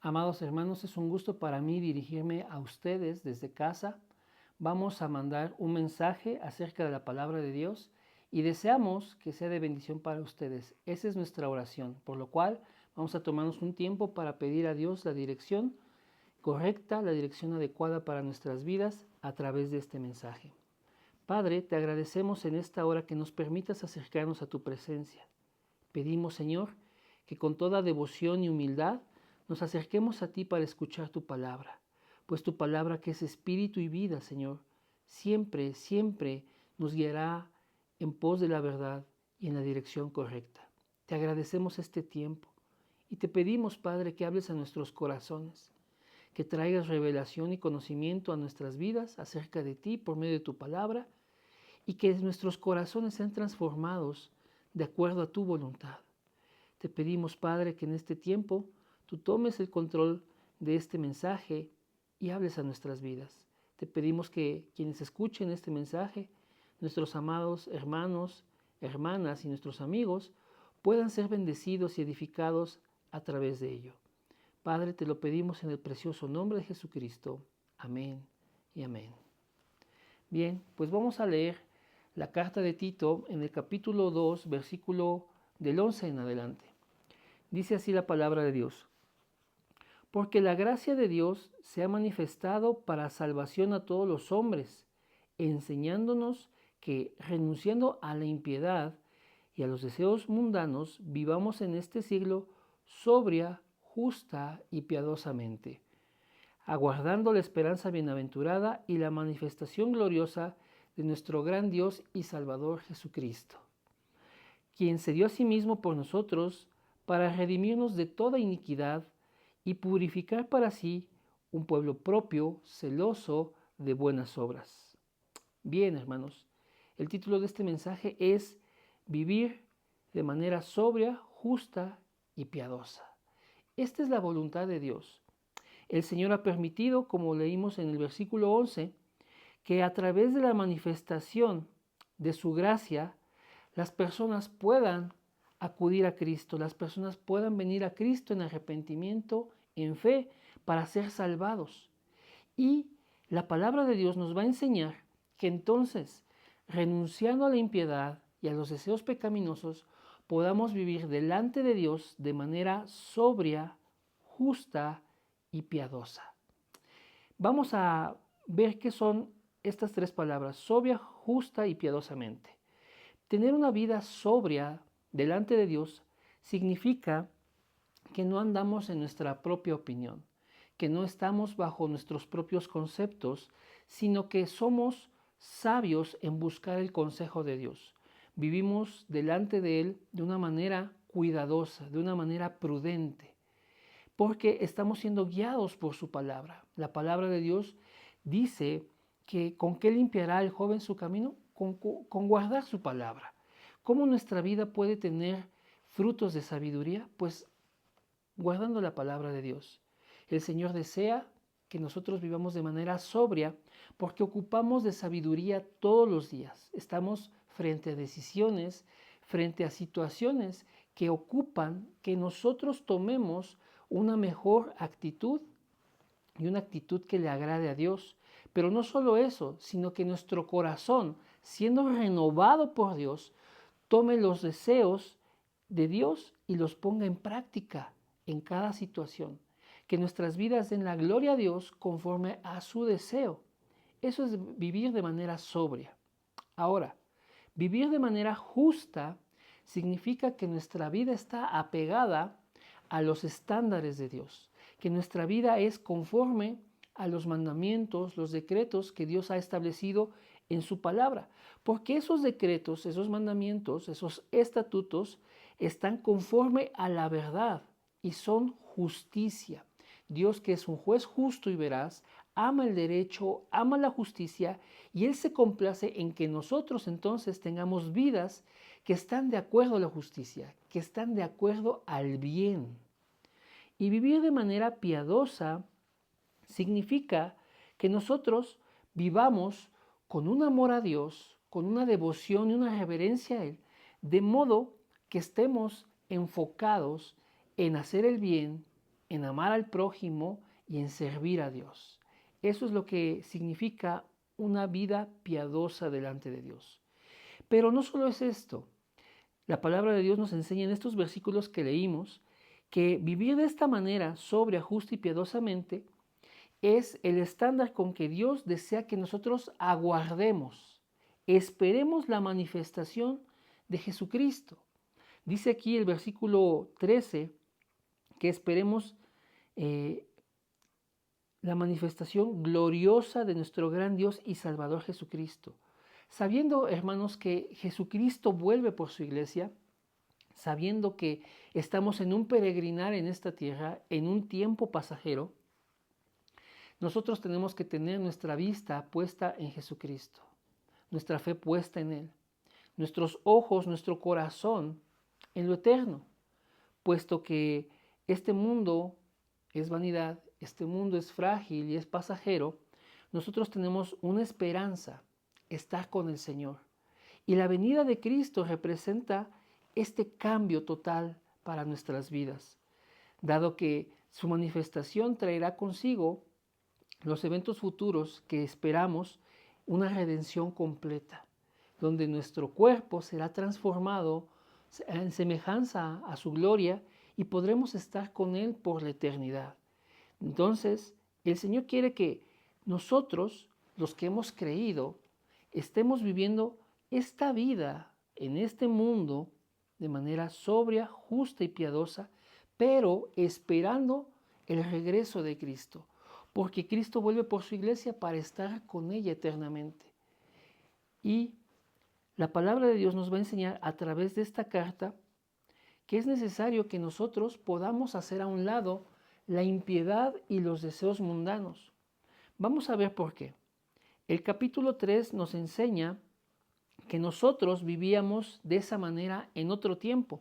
Amados hermanos, es un gusto para mí dirigirme a ustedes desde casa. Vamos a mandar un mensaje acerca de la palabra de Dios y deseamos que sea de bendición para ustedes. Esa es nuestra oración, por lo cual vamos a tomarnos un tiempo para pedir a Dios la dirección correcta, la dirección adecuada para nuestras vidas a través de este mensaje. Padre, te agradecemos en esta hora que nos permitas acercarnos a tu presencia. Pedimos, Señor, que con toda devoción y humildad nos acerquemos a ti para escuchar tu palabra, pues tu palabra que es espíritu y vida, Señor, siempre nos guiará en pos de la verdad y en la dirección correcta. Te agradecemos este tiempo y te pedimos, Padre, que hables a nuestros corazones, que traigas revelación y conocimiento a nuestras vidas acerca de ti por medio de tu palabra y que nuestros corazones sean transformados de acuerdo a tu voluntad. Te pedimos, Padre, que en este tiempo tú tomes el control de este mensaje y hables a nuestras vidas. Te pedimos que quienes escuchen este mensaje, nuestros amados hermanos, hermanas y nuestros amigos, puedan ser bendecidos y edificados a través de ello. Padre, te lo pedimos en el precioso nombre de Jesucristo. Amén y amén. Bien, pues vamos a leer la carta de Tito en el capítulo 2, versículo del 11 en adelante. Dice así la palabra de Dios. Porque la gracia de Dios se ha manifestado para salvación a todos los hombres, enseñándonos que, renunciando a la impiedad y a los deseos mundanos, vivamos en este siglo sobria, justa y piadosamente, aguardando la esperanza bienaventurada y la manifestación gloriosa de nuestro gran Dios y Salvador Jesucristo, quien se dio a sí mismo por nosotros para redimirnos de toda iniquidad y purificar para sí un pueblo propio, celoso de buenas obras. Bien, hermanos, el título de este mensaje es Vivir de manera sobria, justa y piadosa. Esta es la voluntad de Dios. El Señor ha permitido, como leímos en el versículo 11, que a través de la manifestación de su gracia, las personas puedan acudir a Cristo, las personas puedan venir a Cristo en arrepentimiento, en fe, para ser salvados. Y la palabra de Dios nos va a enseñar que entonces, renunciando a la impiedad y a los deseos pecaminosos, podamos vivir delante de Dios de manera sobria, justa y piadosa. Vamos a ver qué son estas tres palabras: sobria, justa y piadosamente. Tener una vida sobria delante de Dios significa que no andamos en nuestra propia opinión, que no estamos bajo nuestros propios conceptos, sino que somos sabios en buscar el consejo de Dios. Vivimos delante de Él de una manera cuidadosa, de una manera prudente, porque estamos siendo guiados por su palabra. La palabra de Dios dice que ¿con qué limpiará el joven su camino? Con guardar su palabra. ¿Cómo nuestra vida puede tener frutos de sabiduría? Pues guardando la palabra de Dios. El Señor desea que nosotros vivamos de manera sobria porque ocupamos de sabiduría todos los días. Estamos frente a decisiones, frente a situaciones que ocupan que nosotros tomemos una mejor actitud y una actitud que le agrade a Dios. Pero no solo eso, sino que nuestro corazón, siendo renovado por Dios, tome los deseos de Dios y los ponga en práctica en cada situación. Que nuestras vidas den la gloria a Dios conforme a su deseo. Eso es vivir de manera sobria. Ahora, vivir de manera justa significa que nuestra vida está apegada a los estándares de Dios, que nuestra vida es conforme a los mandamientos, los decretos que Dios ha establecido en su palabra, porque esos decretos, esos mandamientos, esos estatutos están conforme a la verdad y son justicia. Dios, que es un juez justo y veraz, ama el derecho, ama la justicia, y Él se complace en que nosotros entonces tengamos vidas que están de acuerdo a la justicia, que están de acuerdo al bien. Y vivir de manera piadosa significa que nosotros vivamos con un amor a Dios, con una devoción y una reverencia a Él, de modo que estemos enfocados en hacer el bien en amar al prójimo y en servir a Dios. Eso es lo que significa una vida piadosa delante de Dios. Pero no solo es esto. La palabra de Dios nos enseña en estos versículos que leímos que vivir de esta manera, sobria, justa y piadosamente, es el estándar con que Dios desea que nosotros aguardemos, esperemos la manifestación de Jesucristo. Dice aquí el versículo 13 que esperemos la manifestación gloriosa de nuestro gran Dios y Salvador Jesucristo. Sabiendo, hermanos, que Jesucristo vuelve por su iglesia, sabiendo que estamos en un peregrinar en esta tierra, en un tiempo pasajero, nosotros tenemos que tener nuestra vista puesta en Jesucristo, nuestra fe puesta en Él, nuestros ojos, nuestro corazón en lo eterno, puesto que este mundo es vanidad, este mundo es frágil y es pasajero, nosotros tenemos una esperanza, estar con el Señor. Y la venida de Cristo representa este cambio total para nuestras vidas, dado que su manifestación traerá consigo los eventos futuros que esperamos, una redención completa, donde nuestro cuerpo será transformado en semejanza a su gloria y podremos estar con Él por la eternidad. Entonces, el Señor quiere que nosotros, los que hemos creído, estemos viviendo esta vida en este mundo de manera sobria, justa y piadosa, pero esperando el regreso de Cristo, porque Cristo vuelve por su iglesia para estar con ella eternamente. Y la palabra de Dios nos va a enseñar a través de esta carta que es necesario que nosotros podamos hacer a un lado la impiedad y los deseos mundanos. Vamos a ver por qué. El capítulo 3 nos enseña que nosotros vivíamos de esa manera en otro tiempo.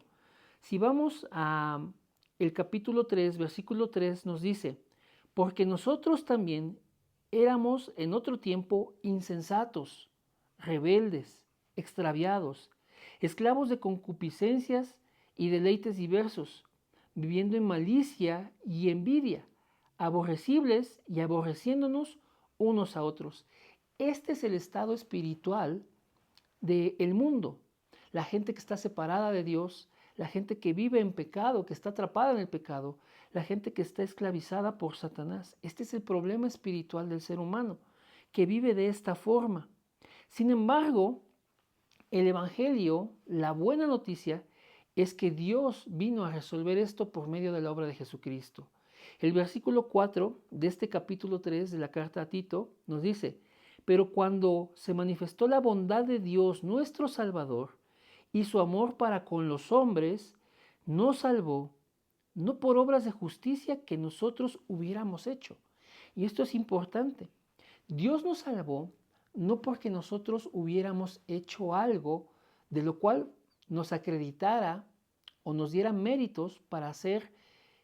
Si vamos a el capítulo 3, versículo 3 nos dice, porque nosotros también éramos en otro tiempo insensatos, rebeldes, extraviados, esclavos de concupiscencias y deleites diversos, viviendo en malicia y envidia, aborrecibles y aborreciéndonos unos a otros. Este es el estado espiritual del mundo. La gente que está separada de Dios, la gente que vive en pecado, que está atrapada en el pecado, la gente que está esclavizada por Satanás. Este es el problema espiritual del ser humano, que vive de esta forma. Sin embargo, el Evangelio, la buena noticia, es que Dios vino a resolver esto por medio de la obra de Jesucristo. El versículo 4 de este capítulo 3 de la carta a Tito nos dice, pero cuando se manifestó la bondad de Dios nuestro Salvador y su amor para con los hombres, nos salvó, no por obras de justicia que nosotros hubiéramos hecho. Y esto es importante. Dios nos salvó no porque nosotros hubiéramos hecho algo de lo cual nos acreditara o nos diera méritos para ser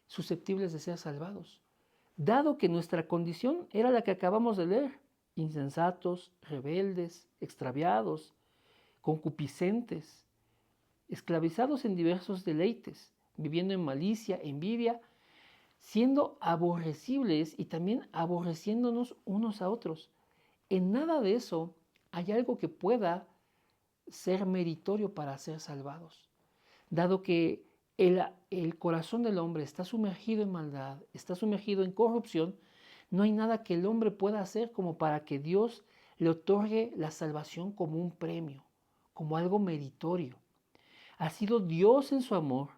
susceptibles de ser salvados, dado que nuestra condición era la que acabamos de leer, insensatos, rebeldes, extraviados, concupiscentes, esclavizados en diversos deleites, viviendo en malicia, envidia, siendo aborrecibles y también aborreciéndonos unos a otros. En nada de eso hay algo que pueda ser meritorio para ser salvados, dado que el corazón del hombre está sumergido en maldad, está sumergido en corrupción, no hay nada que el hombre pueda hacer como para que Dios le otorgue la salvación como un premio, como algo meritorio. Ha sido Dios en su amor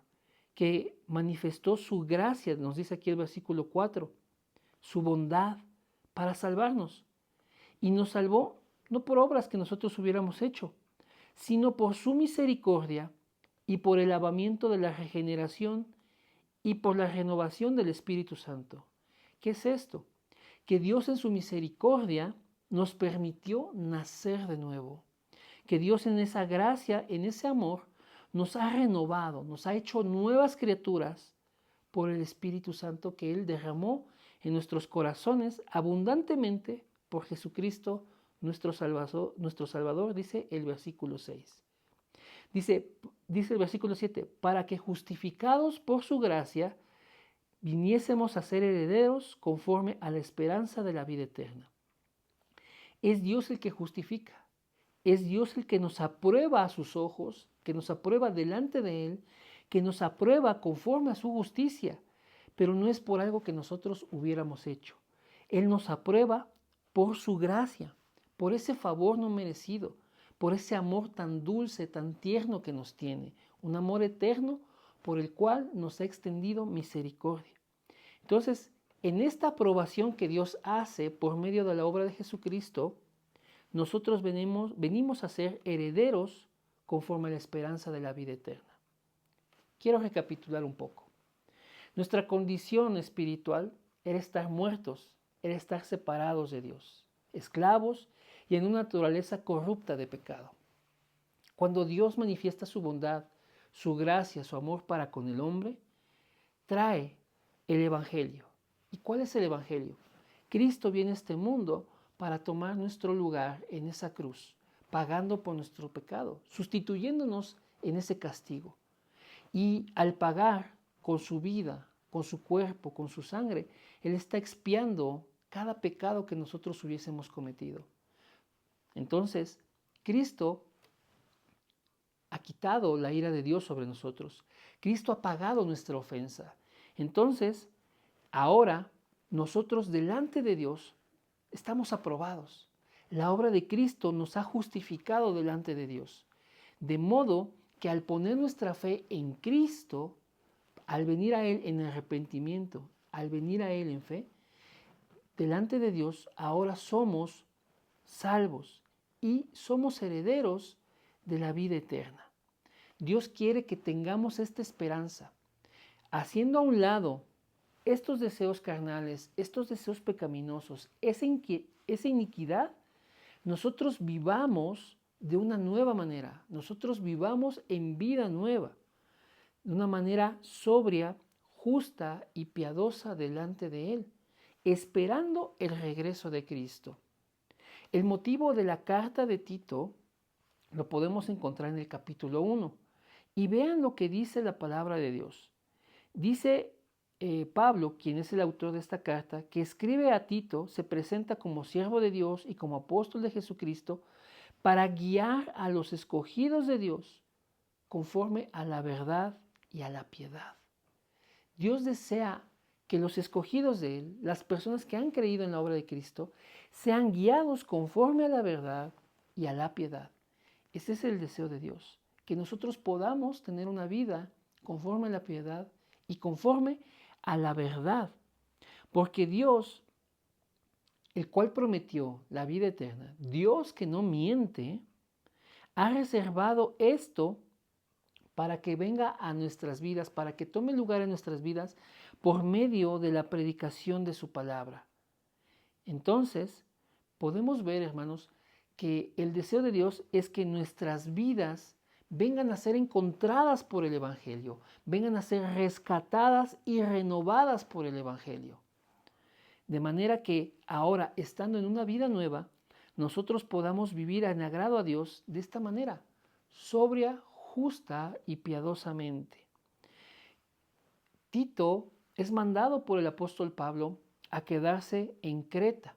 que manifestó su gracia, nos dice aquí el versículo 4, su bondad para salvarnos. Y nos salvó no por obras que nosotros hubiéramos hecho, sino por su misericordia y por el lavamiento de la regeneración y por la renovación del Espíritu Santo. ¿Qué es esto? Que Dios en su misericordia nos permitió nacer de nuevo. Que Dios en esa gracia, en ese amor, nos ha renovado, nos ha hecho nuevas criaturas por el Espíritu Santo que Él derramó en nuestros corazones abundantemente por Jesucristo, nuestro Salvador, dice el versículo 6. Dice el versículo 7, para que justificados por su gracia viniésemos a ser herederos conforme a la esperanza de la vida eterna. Es Dios el que justifica, es Dios el que nos aprueba a sus ojos, que nos aprueba delante de Él, que nos aprueba conforme a su justicia, pero no es por algo que nosotros hubiéramos hecho. Él nos aprueba por su gracia, por ese favor no merecido, por ese amor tan dulce, tan tierno que nos tiene, un amor eterno por el cual nos ha extendido misericordia. Entonces, en esta aprobación que Dios hace por medio de la obra de Jesucristo, nosotros venimos a ser herederos conforme a la esperanza de la vida eterna. Quiero recapitular un poco. Nuestra condición espiritual era estar muertos, era estar separados de Dios, esclavos y en una naturaleza corrupta de pecado. Cuando Dios manifiesta su bondad, su gracia, su amor para con el hombre, trae el Evangelio. ¿Y cuál es el Evangelio? Cristo viene a este mundo para tomar nuestro lugar en esa cruz, pagando por nuestro pecado, sustituyéndonos en ese castigo. Y al pagar con su vida, con su cuerpo, con su sangre, Él está expiando cada pecado que nosotros hubiésemos cometido. Entonces, Cristo ha quitado la ira de Dios sobre nosotros. Cristo ha pagado nuestra ofensa. Entonces, ahora nosotros delante de Dios estamos aprobados. La obra de Cristo nos ha justificado delante de Dios. De modo que al poner nuestra fe en Cristo, al venir a Él en arrepentimiento, al venir a Él en fe, delante de Dios ahora somos salvos y somos herederos de la vida eterna. Dios quiere que tengamos esta esperanza, haciendo a un lado estos deseos carnales, estos deseos pecaminosos, esa iniquidad, nosotros vivamos de una nueva manera, nosotros vivamos en vida nueva, de una manera sobria, justa y piadosa delante de Él, esperando el regreso de Cristo. El motivo de la carta de Tito lo podemos encontrar en el capítulo 1. Y vean lo que dice la palabra de Dios. Dice Pablo, quien es el autor de esta carta, que escribe a Tito, se presenta como siervo de Dios y como apóstol de Jesucristo para guiar a los escogidos de Dios conforme a la verdad y a la piedad. Dios desea que los escogidos de Él, las personas que han creído en la obra de Cristo, sean guiados conforme a la verdad y a la piedad. Ese es el deseo de Dios, que nosotros podamos tener una vida conforme a la piedad y conforme a la verdad. Porque Dios, el cual prometió la vida eterna, Dios que no miente, ha reservado esto para que venga a nuestras vidas, para que tome lugar en nuestras vidas por medio de la predicación de su palabra. Entonces, podemos ver, hermanos, que el deseo de Dios es que nuestras vidas vengan a ser encontradas por el Evangelio, vengan a ser rescatadas y renovadas por el Evangelio. De manera que ahora, estando en una vida nueva, nosotros podamos vivir en agrado a Dios de esta manera, sobria, justa y piadosamente. Tito es mandado por el apóstol Pablo a quedarse en Creta.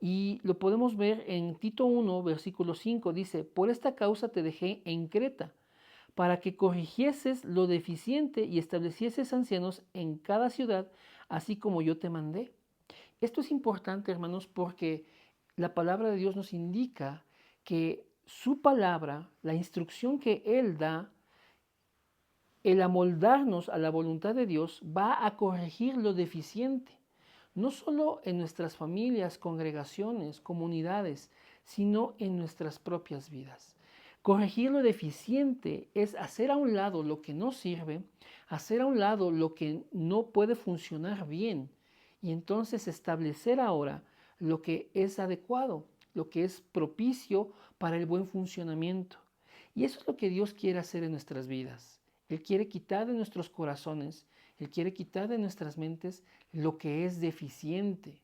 Y lo podemos ver en Tito 1, versículo 5, dice, por esta causa te dejé en Creta, para que corrigieses lo deficiente y establecieses ancianos en cada ciudad, así como yo te mandé. Esto es importante, hermanos, porque la palabra de Dios nos indica que su palabra, la instrucción que Él da, el amoldarnos a la voluntad de Dios, va a corregir lo deficiente. No solo en nuestras familias, congregaciones, comunidades, sino en nuestras propias vidas. Corregir lo deficiente es hacer a un lado lo que no sirve, hacer a un lado lo que no puede funcionar bien y entonces establecer ahora lo que es adecuado, lo que es propicio para el buen funcionamiento. Y eso es lo que Dios quiere hacer en nuestras vidas. Él quiere quitar de nuestros corazones, Él quiere quitar de nuestras mentes lo que es deficiente,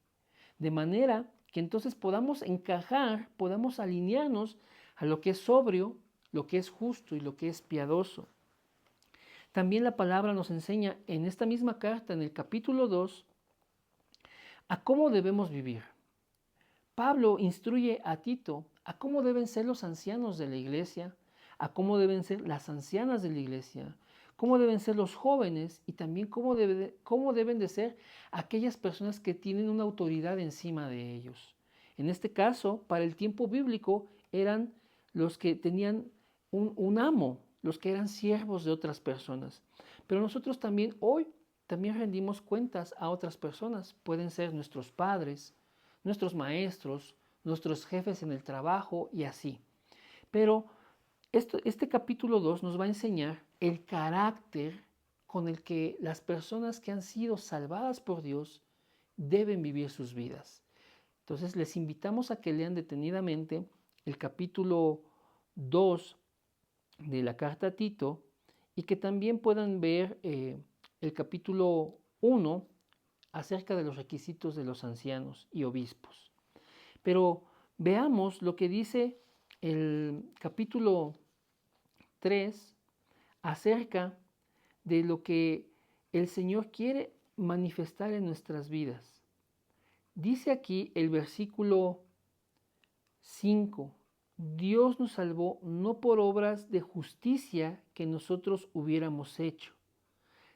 de manera que entonces podamos encajar, podamos alinearnos a lo que es sobrio, lo que es justo y lo que es piadoso. También la palabra nos enseña en esta misma carta, en el capítulo 2, a cómo debemos vivir. Pablo instruye a Tito a cómo deben ser los ancianos de la iglesia, a cómo deben ser las ancianas de la iglesia, cómo deben ser los jóvenes y también cómo deben de ser aquellas personas que tienen una autoridad encima de ellos. En este caso, para el tiempo bíblico, eran los que tenían un amo, los que eran siervos de otras personas. Pero nosotros también hoy también rendimos cuentas a otras personas. Pueden ser nuestros padres, nuestros maestros, nuestros jefes en el trabajo y así. Pero este capítulo 2 nos va a enseñar el carácter con el que las personas que han sido salvadas por Dios deben vivir sus vidas. Entonces les invitamos a que lean detenidamente el capítulo 2 de la carta a Tito y que también puedan ver el capítulo 1 acerca de los requisitos de los ancianos y obispos. Pero veamos lo que dice el capítulo 3 acerca de lo que el Señor quiere manifestar en nuestras vidas. Dice aquí el versículo 5, Dios nos salvó no por obras de justicia que nosotros hubiéramos hecho,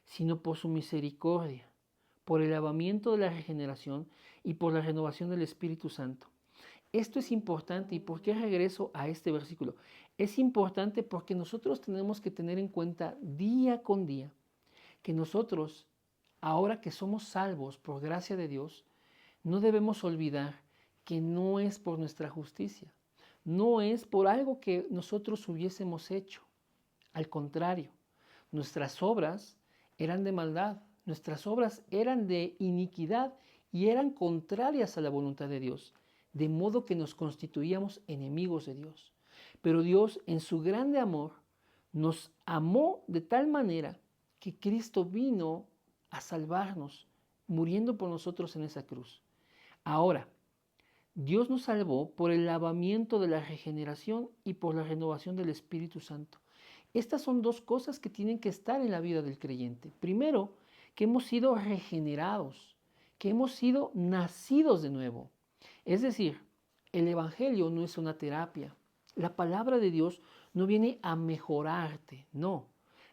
sino por su misericordia, por el lavamiento de la regeneración y por la renovación del Espíritu Santo. Esto es importante. ¿Y por qué regreso a este versículo? Es importante porque nosotros tenemos que tener en cuenta día con día que nosotros, ahora que somos salvos por gracia de Dios, no debemos olvidar que no es por nuestra justicia, no es por algo que nosotros hubiésemos hecho. Al contrario, nuestras obras eran de maldad, nuestras obras eran de iniquidad y eran contrarias a la voluntad de Dios, de modo que nos constituíamos enemigos de Dios. Pero Dios, en su grande amor, nos amó de tal manera que Cristo vino a salvarnos, muriendo por nosotros en esa cruz. Ahora, Dios nos salvó por el lavamiento de la regeneración y por la renovación del Espíritu Santo. Estas son dos cosas que tienen que estar en la vida del creyente. Primero, que hemos sido regenerados, que hemos sido nacidos de nuevo. Es decir, el Evangelio no es una terapia. La palabra de Dios no viene a mejorarte, no.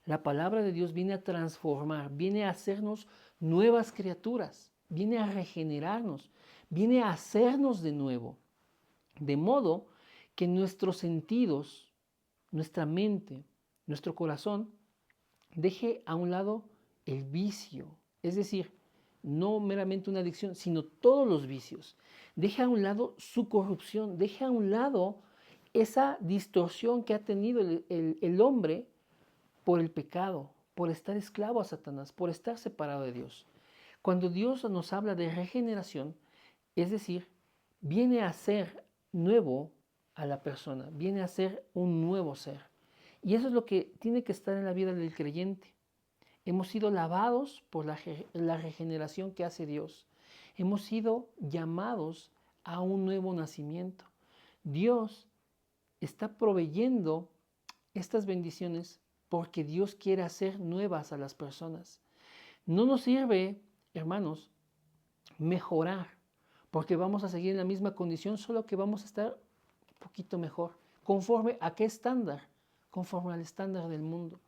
La palabra de Dios viene a transformar, viene a hacernos nuevas criaturas, viene a regenerarnos, viene a hacernos de nuevo. De modo que nuestros sentidos, nuestra mente, nuestro corazón, deje a un lado el vicio, es decir, no meramente una adicción, sino todos los vicios. Deje a un lado su corrupción, deje a un lado esa distorsión que ha tenido el hombre por el pecado, por estar esclavo a Satanás, por estar separado de Dios. Cuando Dios nos habla de regeneración, es decir, viene a ser nuevo a la persona, viene a ser un nuevo ser. Y eso es lo que tiene que estar en la vida del creyente. Hemos sido lavados por la regeneración que hace Dios. Hemos sido llamados a un nuevo nacimiento. Dios está proveyendo estas bendiciones porque Dios quiere hacer nuevas a las personas. No nos sirve, hermanos, mejorar, porque vamos a seguir en la misma condición, solo que vamos a estar un poquito mejor. ¿Conforme a qué estándar? Conforme al estándar del mundo.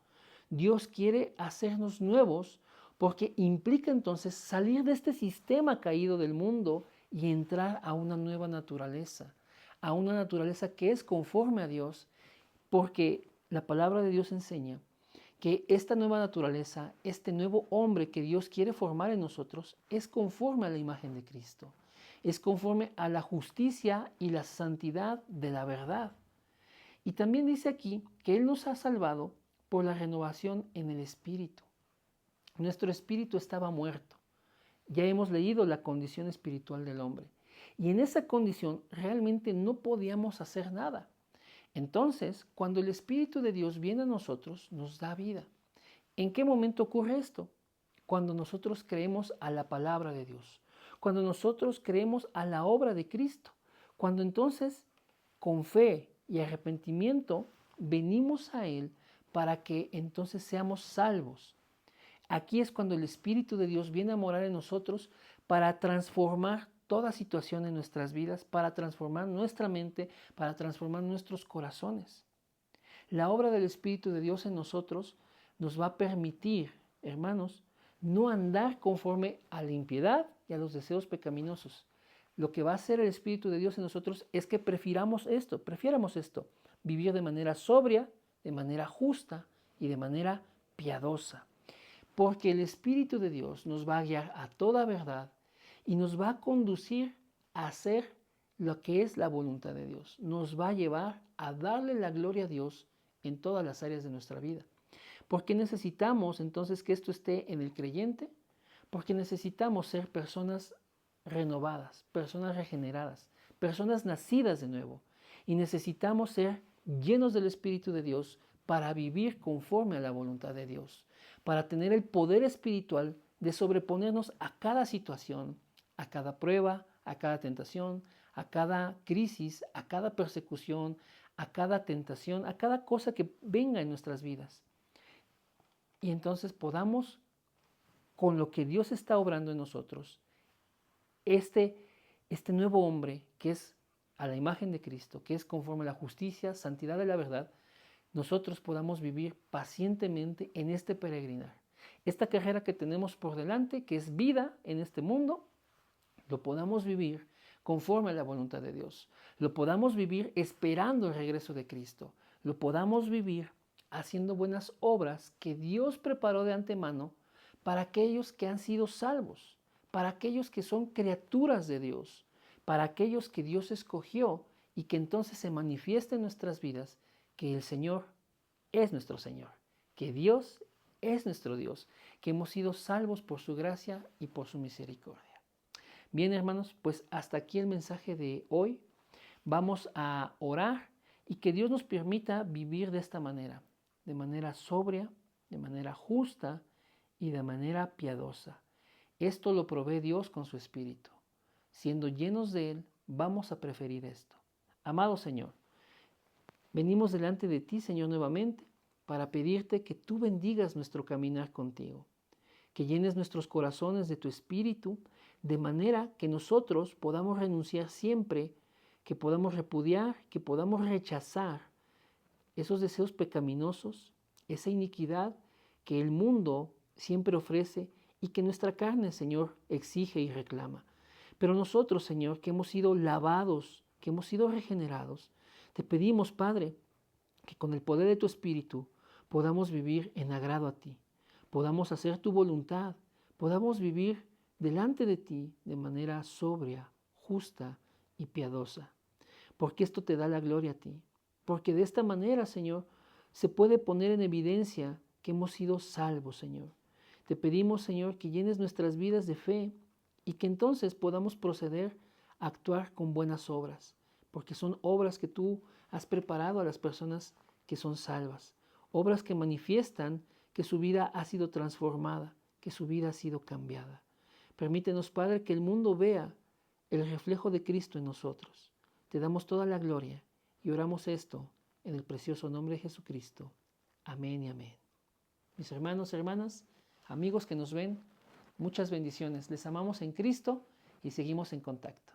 Dios quiere hacernos nuevos porque implica entonces salir de este sistema caído del mundo y entrar a una nueva naturaleza, a una naturaleza que es conforme a Dios, porque la palabra de Dios enseña que esta nueva naturaleza, este nuevo hombre que Dios quiere formar en nosotros, es conforme a la imagen de Cristo, es conforme a la justicia y la santidad de la verdad. Y también dice aquí que Él nos ha salvado por la renovación en el espíritu. Nuestro espíritu estaba muerto. Ya hemos leído la condición espiritual del hombre. Y en esa condición realmente no podíamos hacer nada. Entonces, cuando el Espíritu de Dios viene a nosotros, nos da vida. ¿En qué momento ocurre esto? Cuando nosotros creemos a la palabra de Dios. Cuando nosotros creemos a la obra de Cristo. Cuando entonces, con fe y arrepentimiento, venimos a Él para que entonces seamos salvos. Aquí es cuando el Espíritu de Dios viene a morar en nosotros para transformar toda situación en nuestras vidas, para transformar nuestra mente, para transformar nuestros corazones. La obra del Espíritu de Dios en nosotros nos va a permitir, hermanos, no andar conforme a la impiedad y a los deseos pecaminosos. Lo que va a hacer el Espíritu de Dios en nosotros es que prefiéramos esto, vivir de manera sobria, de manera justa y de manera piadosa. Porque el Espíritu de Dios nos va a guiar a toda verdad y nos va a conducir a hacer lo que es la voluntad de Dios. Nos va a llevar a darle la gloria a Dios en todas las áreas de nuestra vida. ¿Por qué necesitamos entonces que esto esté en el creyente? Porque necesitamos ser personas renovadas, personas regeneradas, personas nacidas de nuevo. Y necesitamos ser llenos del Espíritu de Dios para vivir conforme a la voluntad de Dios, para tener el poder espiritual de sobreponernos a cada situación, a cada prueba, a cada tentación, a cada crisis, a cada persecución, a cada tentación, a cada cosa que venga en nuestras vidas. Y entonces podamos, con lo que Dios está obrando en nosotros, este nuevo hombre que es a la imagen de Cristo, que es conforme a la justicia, santidad de la verdad, nosotros podamos vivir pacientemente en este peregrinar. Esta carrera que tenemos por delante, que es vida en este mundo, lo podamos vivir conforme a la voluntad de Dios. Lo podamos vivir esperando el regreso de Cristo. Lo podamos vivir haciendo buenas obras que Dios preparó de antemano para aquellos que han sido salvos, para aquellos que son criaturas de Dios, para aquellos que Dios escogió y que entonces se manifiesta en nuestras vidas que el Señor es nuestro Señor, que Dios es nuestro Dios, que hemos sido salvos por su gracia y por su misericordia. Bien, hermanos, pues hasta aquí el mensaje de hoy. Vamos a orar y que Dios nos permita vivir de esta manera, de manera sobria, de manera justa y de manera piadosa. Esto lo provee Dios con su Espíritu. Siendo llenos de Él, vamos a preferir esto. Amado Señor, venimos delante de ti, Señor, nuevamente para pedirte que tú bendigas nuestro caminar contigo, que llenes nuestros corazones de tu Espíritu, de manera que nosotros podamos renunciar siempre, que podamos repudiar, que podamos rechazar esos deseos pecaminosos, esa iniquidad que el mundo siempre ofrece y que nuestra carne, Señor, exige y reclama. Pero nosotros, Señor, que hemos sido lavados, que hemos sido regenerados, te pedimos, Padre, que con el poder de tu Espíritu podamos vivir en agrado a ti, podamos hacer tu voluntad, podamos vivir delante de ti de manera sobria, justa y piadosa. Porque esto te da la gloria a ti. Porque de esta manera, Señor, se puede poner en evidencia que hemos sido salvos, Señor. Te pedimos, Señor, que llenes nuestras vidas de fe y que entonces podamos proceder a actuar con buenas obras, porque son obras que tú has preparado a las personas que son salvas, obras que manifiestan que su vida ha sido transformada, que su vida ha sido cambiada. Permítenos, Padre, que el mundo vea el reflejo de Cristo en nosotros. Te damos toda la gloria y oramos esto en el precioso nombre de Jesucristo. Amén y amén. Mis hermanos, hermanas, amigos que nos ven, muchas bendiciones. Les amamos en Cristo y seguimos en contacto.